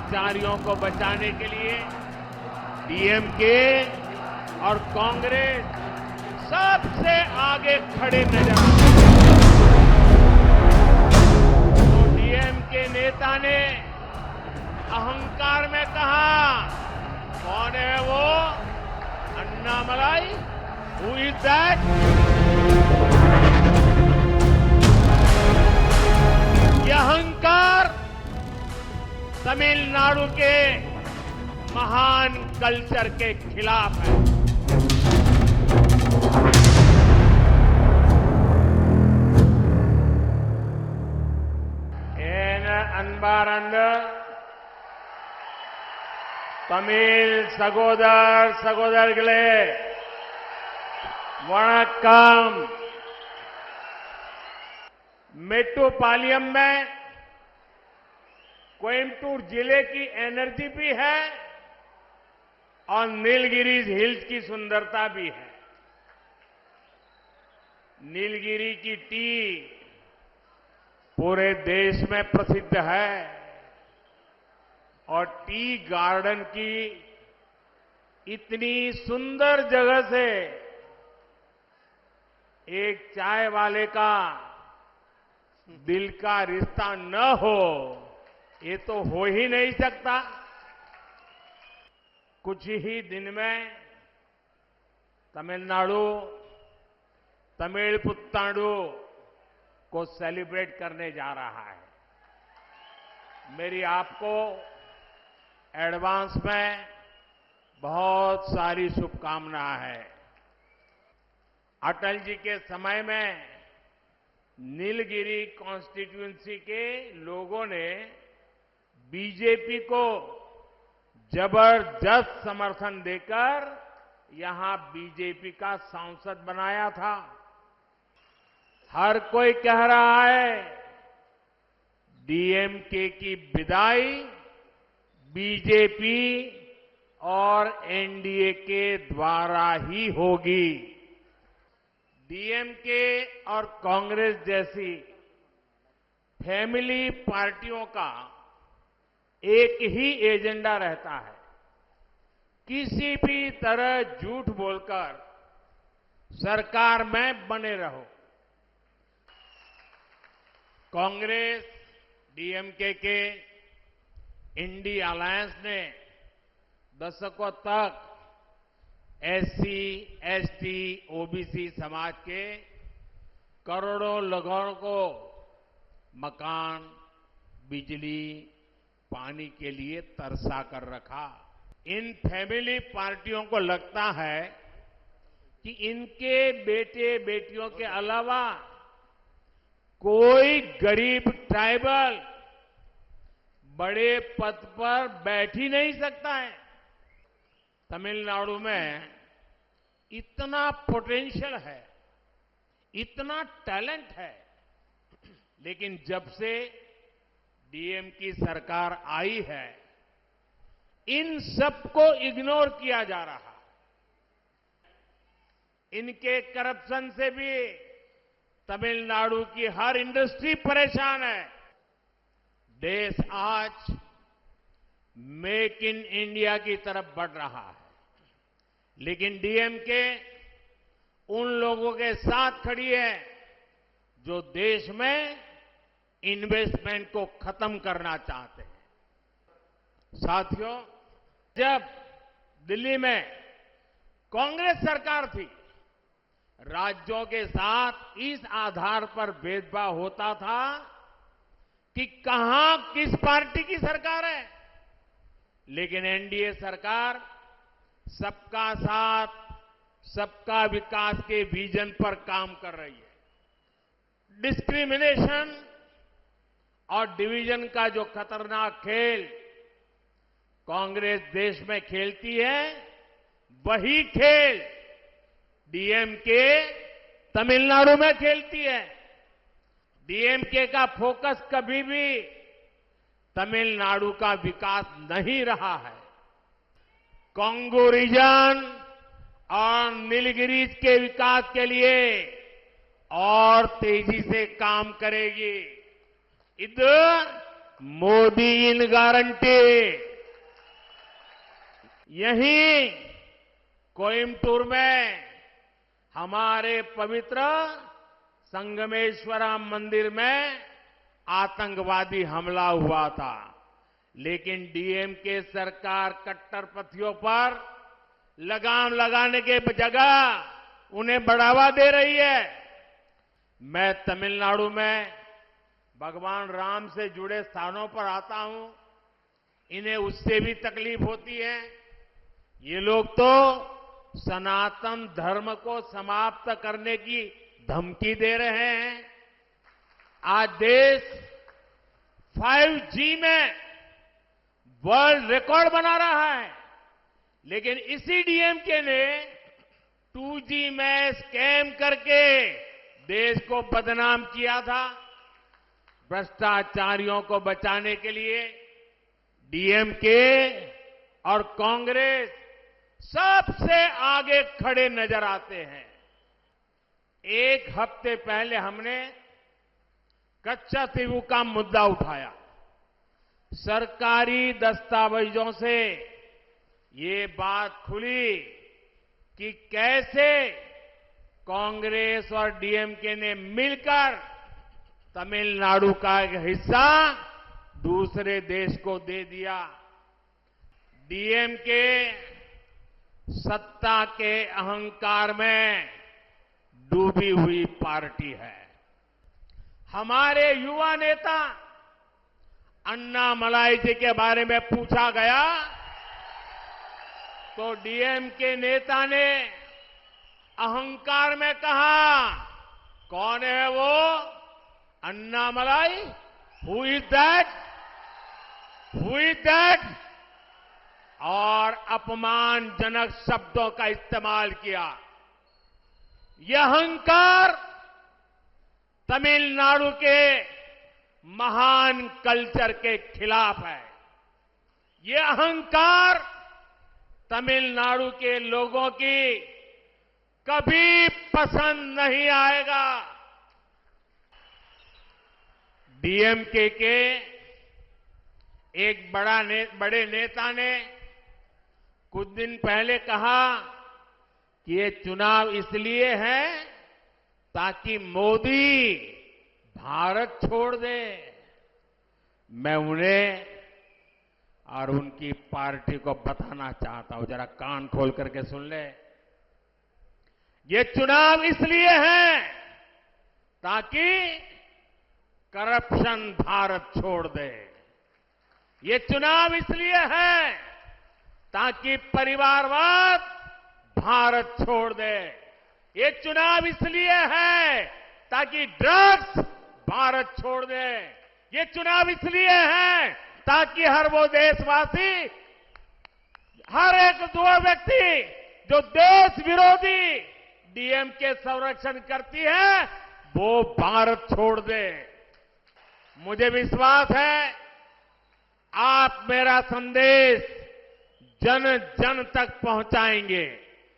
कर्मचारियों को बचाने के लिए डीएमके और कांग्रेस सबसे आगे खड़े नजर आते हैं। तो डीएमके नेता ने अहंकार में कहा, कौन है वो? अन्नामलाई? Who is that? यह अहंकार तमिलनाडु के महान कल्चर के खिलाफ है। அன்பார்ந்த தமிழ் சகோதர சகோதரிகளே, वणक्कम। मेट्टुपालयम में कोयम्बटूर जिले की एनर्जी भी है और नीलगिरी हिल्स की सुंदरता भी है। नीलगिरी की टी पूरे देश में प्रसिद्ध है और टी गार्डन की इतनी सुंदर जगह से एक चाय वाले का दिल का रिश्ता न हो, ये तो हो ही नहीं सकता। कुछ ही दिन में तमिलनाडु तमिल पुत्तांडु को सेलिब्रेट करने जा रहा है। मेरी आपको एडवांस में बहुत सारी शुभकामनाएं हैं। अटल जी के समय में नीलगिरी कॉन्स्टिट्यूएंसी के लोगों ने बीजेपी को जबरदस्त समर्थन देकर यहां बीजेपी का सांसद बनाया था। हर कोई कह रहा है डीएमके की विदाई बीजेपी और एनडीए के द्वारा ही होगी। डीएमके और कांग्रेस जैसी फैमिली पार्टियों का एक ही एजेंडा रहता है, किसी भी तरह झूठ बोलकर सरकार में बने रहो। कांग्रेस डीएमके के इंडी अलायंस ने दशकों तक एससी, एसटी, ओबीसी समाज के करोड़ों लोगों को मकान, बिजली, पानी के लिए तरसा कर रखा। इन फैमिली पार्टियों को लगता है कि इनके बेटे बेटियों के अलावा कोई गरीब ट्राइबल बड़े पद पर बैठ ही नहीं सकता है। तमिलनाडु में इतना पोटेंशियल है, इतना टैलेंट है, लेकिन जब से डीएम की सरकार आई है, इन सबको इग्नोर किया जा रहा है। इनके करप्शन से भी तमिलनाडु की हर इंडस्ट्री परेशान है। देश आज मेक इन इंडिया की तरफ बढ़ रहा है, लेकिन डीएमके उन लोगों के साथ खड़ी है जो देश में इन्वेस्टमेंट को खत्म करना चाहते हैं। साथियों, जब दिल्ली में कांग्रेस सरकार थी, राज्यों के साथ इस आधार पर भेदभाव होता था कि कहां किस पार्टी की सरकार है। लेकिन एनडीए सरकार सबका साथ, सबका विकास के विजन पर काम कर रही है। डिस्क्रिमिनेशन और डिवीजन का जो खतरनाक खेल कांग्रेस देश में खेलती है, वही खेल डीएमके तमिलनाडु में खेलती है। डीएमके का फोकस कभी भी तमिलनाडु का विकास नहीं रहा है। कांगो रीजन और नीलगिरीज के विकास के लिए और तेजी से काम करेगी। इधर मोदी इन गारंटी। यहीं कोयम्बटूर में हमारे पवित्र संगमेश्वरा मंदिर में आतंकवादी हमला हुआ था, लेकिन डीएमके सरकार कट्टरपंथियों पर लगाम लगाने के जगह उन्हें बढ़ावा दे रही है। मैं तमिलनाडु में भगवान राम से जुड़े स्थानों पर आता हूं, इन्हें उससे भी तकलीफ होती है। ये लोग तो सनातन धर्म को समाप्त करने की धमकी दे रहे हैं। आज देश 5G में वर्ल्ड रिकॉर्ड बना रहा है, लेकिन इसी डीएमके ने 2G में स्कैम करके देश को बदनाम किया था। भ्रष्टाचारियों को बचाने के लिए डीएमके और कांग्रेस सबसे आगे खड़े नजर आते हैं। एक हफ्ते पहले हमने कच्चातीरू का मुद्दा उठाया। सरकारी दस्तावेजों से ये बात खुली कि कैसे कांग्रेस और डीएमके ने मिलकर तमिलनाडु का एक हिस्सा दूसरे देश को दे दिया। डीएमके सत्ता के अहंकार में डूबी हुई पार्टी है। हमारे युवा नेता अन्नामलाई जी के बारे में पूछा गया तो डीएमके नेता ने अहंकार में कहा, कौन है वो Annamalai? Who is that? Who is that? और अपमानजनक शब्दों का इस्तेमाल किया। यह अहंकार तमिलनाडु के महान कल्चर के खिलाफ है। यह अहंकार तमिलनाडु के लोगों की कभी पसंद नहीं आएगा। डीएमके के एक बड़े नेता ने कुछ दिन पहले कहा कि ये चुनाव इसलिए है ताकि मोदी भारत छोड़ दे। मैं उन्हें और उनकी पार्टी को बताना चाहता हूं, जरा कान खोल करके सुन ले। ये चुनाव इसलिए है ताकि करप्शन भारत छोड़ दे। ये चुनाव इसलिए है ताकि परिवारवाद भारत छोड़ दे। ये चुनाव इसलिए है ताकि ड्रग्स भारत छोड़ दे। ये चुनाव इसलिए है ताकि हर वो देशवासी, हर एक दो व्यक्ति जो देश विरोधी डीएमके संरक्षण करती है, वो भारत छोड़ दे। मुझे विश्वास है आप मेरा संदेश जन जन तक पहुंचाएंगे।